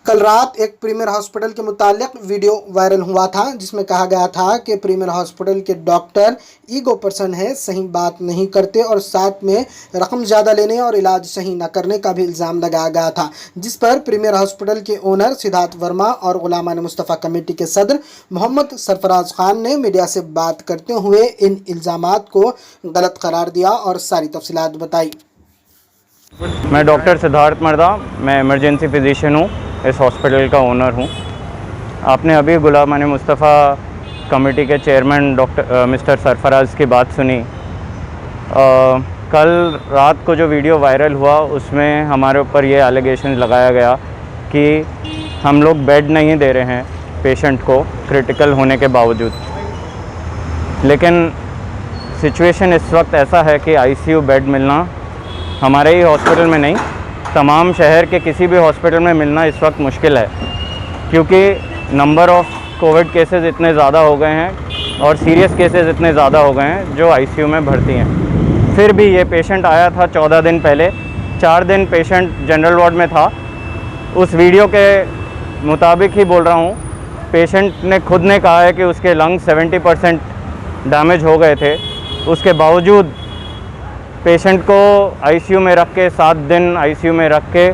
कल रात एक प्रीमियर हॉस्पिटल के मुतालिक वीडियो वायरल हुआ था जिसमें कहा गया था कि प्रीमियर हॉस्पिटल के डॉक्टर ईगो पर्सन है, सही बात नहीं करते और साथ में रकम ज़्यादा लेने और इलाज सही न करने का भी इल्ज़ाम लगाया गया था, जिस पर प्रीमियर हॉस्पिटल के ओनर सिद्धार्थ वर्मा और गुलामान मुस्तफ़ा कमेटी के सदर मोहम्मद सरफराज खान ने मीडिया से बात करते हुए इन इल्ज़ामात को गलत करार दिया और सारी तफसीलात बताई। मैं डॉक्टर सिद्धार्थ मर्दा, मैं इमरजेंसी फिजिशियन हूँ, इस हॉस्पिटल का ओनर हूँ। आपने अभी गुलामान मुस्तफ़ा कमेटी के चेयरमैन डॉक्टर मिस्टर सरफराज की बात सुनी। कल रात को जो वीडियो वायरल हुआ उसमें हमारे ऊपर ये एलिगेशन लगाया गया कि हम लोग बेड नहीं दे रहे हैं पेशेंट को क्रिटिकल होने के बावजूद। लेकिन सिचुएशन इस वक्त ऐसा है कि आईसीयू बेड मिलना हमारे ही हॉस्पिटल में नहीं, तमाम शहर के किसी भी हॉस्पिटल में मिलना इस वक्त मुश्किल है, क्योंकि नंबर ऑफ़ कोविड केसेस इतने ज़्यादा हो गए हैं और सीरियस केसेस इतने ज़्यादा हो गए हैं जो आईसीयू में भर्ती हैं। फिर भी ये पेशेंट आया था 14 दिन पहले, 4 दिन पेशेंट जनरल वार्ड में था। उस वीडियो के मुताबिक ही बोल रहा हूँ, पेशेंट ने खुद ने कहा है कि उसके लंग्स 70% डैमेज हो गए थे। उसके बावजूद पेशेंट को आईसीयू में रख के 7 दिन आईसीयू में रख के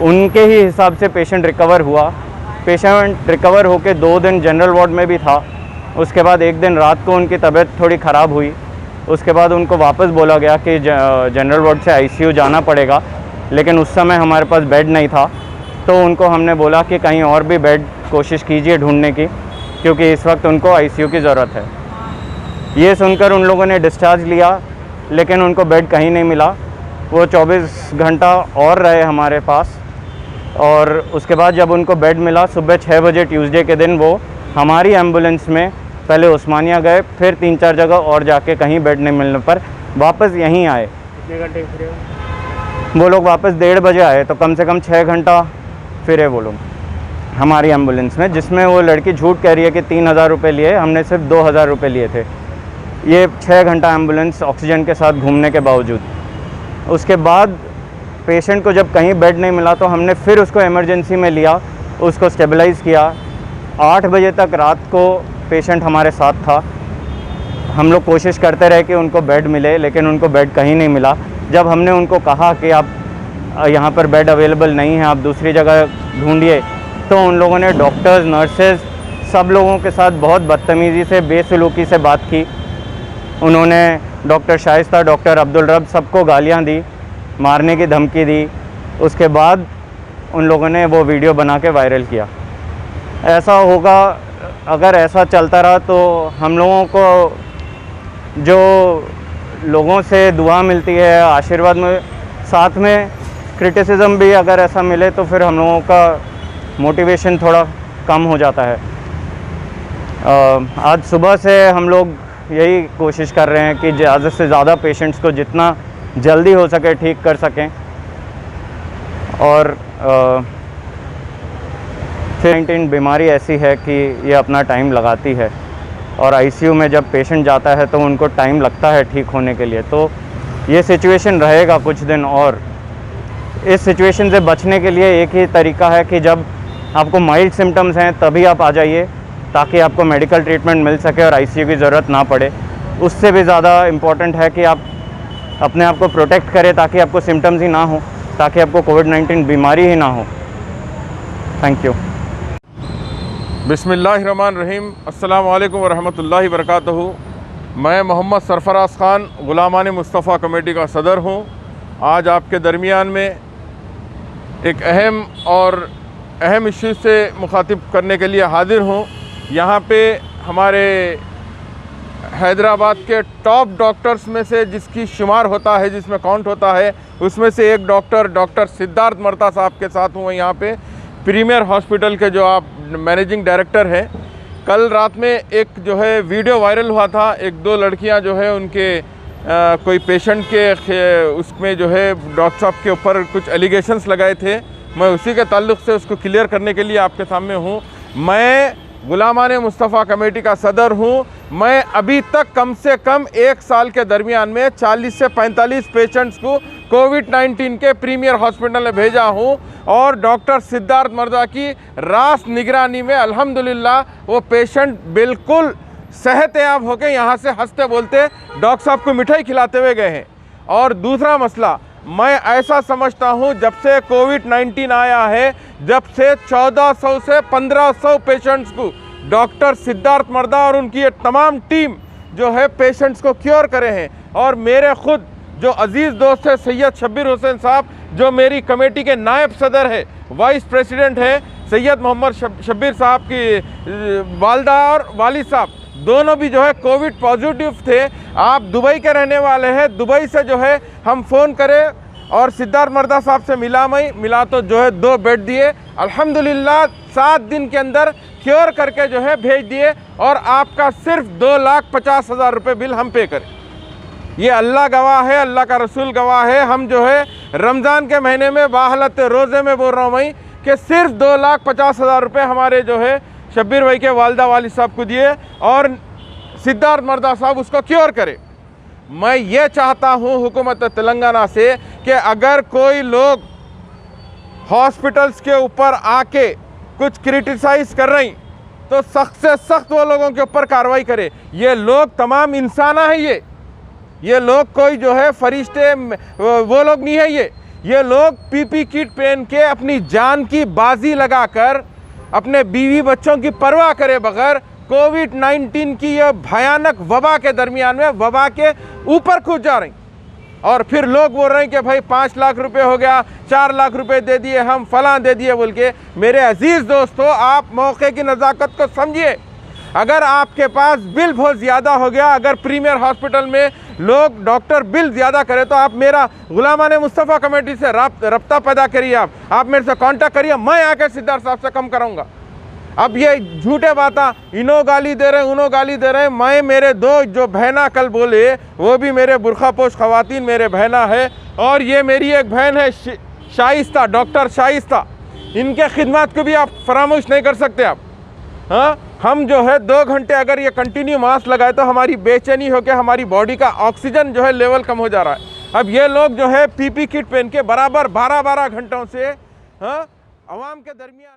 उनके ही हिसाब से पेशेंट रिकवर हुआ। पेशेंट रिकवर होके 2 दिन जनरल वार्ड में भी था। उसके बाद एक दिन रात को उनकी तबीयत थोड़ी ख़राब हुई। उसके बाद उनको वापस बोला गया कि जनरल वार्ड से आईसीयू जाना पड़ेगा, लेकिन उस समय हमारे पास बेड नहीं था। तो उनको हमने बोला कि कहीं और भी बेड कोशिश कीजिए ढूंढने की, क्योंकि इस वक्त उनको आईसीयू की ज़रूरत है। ये सुनकर उन लोगों ने डिस्चार्ज लिया, लेकिन उनको बेड कहीं नहीं मिला। वो 24 घंटा और रहे हमारे पास, और उसके बाद जब उनको बेड मिला सुबह 6 बजे ट्यूसडे के दिन, वो हमारी एम्बुलेंस में पहले उस्मानिया गए, फिर 3-4 जगह और जाके कहीं बेड नहीं मिलने पर वापस यहीं आए। कितने घंटे फिरे? वो लोग वापस 1:30 बजे आए, तो कम से कम 6 घंटा फिरे वो लोग हमारी एम्बुलेंस में, जिसमें वो लड़की झूठ कह रही है कि 3000 रुपये लिए, हमने सिर्फ 2000 रुपये लिए थे। ये 6 घंटा एम्बुलेंस ऑक्सीजन के साथ घूमने के बावजूद। उसके बाद पेशेंट को जब कहीं बेड नहीं मिला तो हमने फिर उसको इमरजेंसी में लिया, उसको स्टेबलाइज़ किया। 8 बजे तक रात को पेशेंट हमारे साथ था। हम लोग कोशिश करते रहे कि उनको बेड मिले, लेकिन उनको बेड कहीं नहीं मिला। जब हमने उनको कहा कि आप यहाँ पर बेड अवेलेबल नहीं है, आप दूसरी जगह ढूंढिए, तो उन लोगों ने डॉक्टर्स, नर्सेज, सब लोगों के साथ बहुत बदतमीज़ी से, बेसलूकी से बात की। उन्होंने डॉक्टर शाइस्ता, डॉक्टर अब्दुल रब सबको गालियाँ दी, मारने की धमकी दी। उसके बाद उन लोगों ने वो वीडियो बना के वायरल किया। ऐसा होगा, अगर ऐसा चलता रहा तो हम लोगों को जो लोगों से दुआ मिलती है, आशीर्वाद में, साथ में क्रिटिसिज्म भी अगर ऐसा मिले तो फिर हम लोगों का मोटिवेशन थोड़ा कम हो जाता है। आज सुबह से हम लोग यही कोशिश कर रहे हैं कि ज़्यादा से ज़्यादा पेशेंट्स को जितना जल्दी हो सके ठीक कर सकें। और कोविड-19 बीमारी ऐसी है कि ये अपना टाइम लगाती है, और आईसीयू में जब पेशेंट जाता है तो उनको टाइम लगता है ठीक होने के लिए। तो ये सिचुएशन रहेगा कुछ दिन, और इस सिचुएशन से बचने के लिए एक ही तरीका है कि जब आपको माइल्ड सिम्टम्स हैं तभी आप आ जाइए, ताकि आपको मेडिकल ट्रीटमेंट मिल सके और आईसीयू की ज़रूरत ना पड़े। उससे भी ज़्यादा इम्पॉर्टेंट है कि आप अपने आप को प्रोटेक्ट करें, ताकि आपको सिम्टम्स ही ना हो, ताकि आपको कोविड-19 बीमारी ही ना हो। Thank you. बिस्मिल्लाहिर्रहमानिर्रहीम। अस्सलामु अलैकुम वरहमतुल्लाहि वबरकातुहू। मैं मोहम्मद सरफराज ख़ान, गुलामान मुस्तफ़ा कमेटी का सदर हूँ। आज आपके दरमियान में एक अहम इश्यू से मुखातिब करने के लिए हाजिर हूँ। यहाँ पे हमारे हैदराबाद के टॉप डॉक्टर्स में से जिसकी शुमार होता है, जिसमें काउंट होता है, उसमें से एक डॉक्टर सिद्धार्थ मर्दा साहब के साथ हूँ यहाँ पे, प्रीमियर हॉस्पिटल के जो आप मैनेजिंग डायरेक्टर हैं। कल रात में एक जो है वीडियो वायरल हुआ था, 1-2 लड़कियाँ जो है उनके कोई पेशेंट के उसमें जो है डॉक्टर साहब के ऊपर कुछ एलिगेशंस लगाए थे। मैं उसी के ताल्लुक़ से उसको क्लियर करने के लिए आपके सामने हूँ। मैं गुलामाने मुस्तफ़ा कमेटी का सदर हूँ। मैं अभी तक कम से कम 1 साल के दरमियान में 40 से 45 पेशेंट्स को कोविड-19 के प्रीमियर हॉस्पिटल में भेजा हूँ और डॉक्टर सिद्धार्थ मर्दा की रास निगरानी में अल्हम्दुलिल्लाह वो पेशेंट बिल्कुल सेहतयाब होकर यहाँ से हंसते बोलते डॉक्टर साहब को मिठाई खिलाते हुए गए हैं। और दूसरा मसला, मैं ऐसा समझता हूँ जब से कोविड-19 आया है, जब से 1400 से 1500 पेशेंट्स को डॉक्टर सिद्धार्थ मर्दा और उनकी ये तमाम टीम जो है पेशेंट्स को क्योर करे हैं। और मेरे खुद जो अजीज़ दोस्त है सैयद शब्बीर हुसैन साहब, जो मेरी कमेटी के नायब सदर है, वाइस प्रेसिडेंट है, सैयद मोहम्मद शब्बीर साहब की वालदा और वालिद साहब दोनों भी जो है कोविड पॉजिटिव थे। आप दुबई के रहने वाले हैं, दुबई से जो है हम फ़ोन करें और सिद्धार्थ मर्दा साहब से मिला तो जो है 2 बेड दिए, अल्हम्दुलिल्लाह 7 दिन के अंदर क्योर करके जो है भेज दिए और आपका सिर्फ 2,50,000 रुपये बिल हम पे करें। ये अल्लाह गवाह है, अल्लाह का रसूल गवाह है। हम जो है रमज़ान के महीने में बाहलत रोज़े में बोल रहा हूँ मैं कि सिर्फ 2,50,000 रुपये हमारे जो है शब्बीर भाई के वालदा वालिद साहब को दिए और सिद्धार्थ मर्दा साहब उसको क्योर करे। मैं ये चाहता हूँ हुकूमत तेलंगाना से कि अगर कोई लोग हॉस्पिटल्स के ऊपर आके कुछ क्रिटिसाइज़ कर रही तो सख्त से सख्त वो लोगों के ऊपर कार्रवाई करे। ये लोग तमाम इंसान हैं, ये लोग कोई जो है फरिश्ते वो लोग नहीं है। ये लोग पीपी किट पहन के अपनी जान की बाजी लगाकर अपने बीवी बच्चों की परवाह करे बगैर कोविड-19 की यह भयानक वबा के दरमियान में वबा के ऊपर कूद जा रही। और फिर लोग बोल रहे हैं कि भाई 5 लाख रुपए हो गया, 4 लाख रुपए दे दिए, हम फलां दे दिए बोल के। मेरे अजीज़ दोस्तों, आप मौके की नज़ाकत को समझिए। अगर आपके पास बिल बहुत ज़्यादा हो गया, अगर प्रीमियर हॉस्पिटल में लोग डॉक्टर बिल ज़्यादा करें तो आप मेरा गुलामाने मुस्तफ़ा कमेटी से रब्ता पैदा करिए, आप मेरे से कांटेक्ट करिए, मैं आकर सिद्धार्थ साहब से कम कराऊंगा। अब ये झूठे बातें, इनो गाली दे रहे हैं, उनो गाली दे रहे हैं। मैं मेरे 2 जो बहना कल बोले वो भी मेरे बुरखापोश ख़वातीन मेरे बहना है। और ये मेरी एक बहन है शाइस्ता, डॉक्टर शाइस्ता, इनके खिदमत को भी आप फरामोश नहीं कर सकते आप। हाँ, हम जो है 2 घंटे अगर ये कंटिन्यू मास्क लगाए तो हमारी बेचैनी होकर हमारी बॉडी का ऑक्सीजन जो है लेवल कम हो जा रहा है। अब ये लोग जो है पीपी किट पहन के बराबर 12-12 घंटों से हाँ आवाम के दरमियान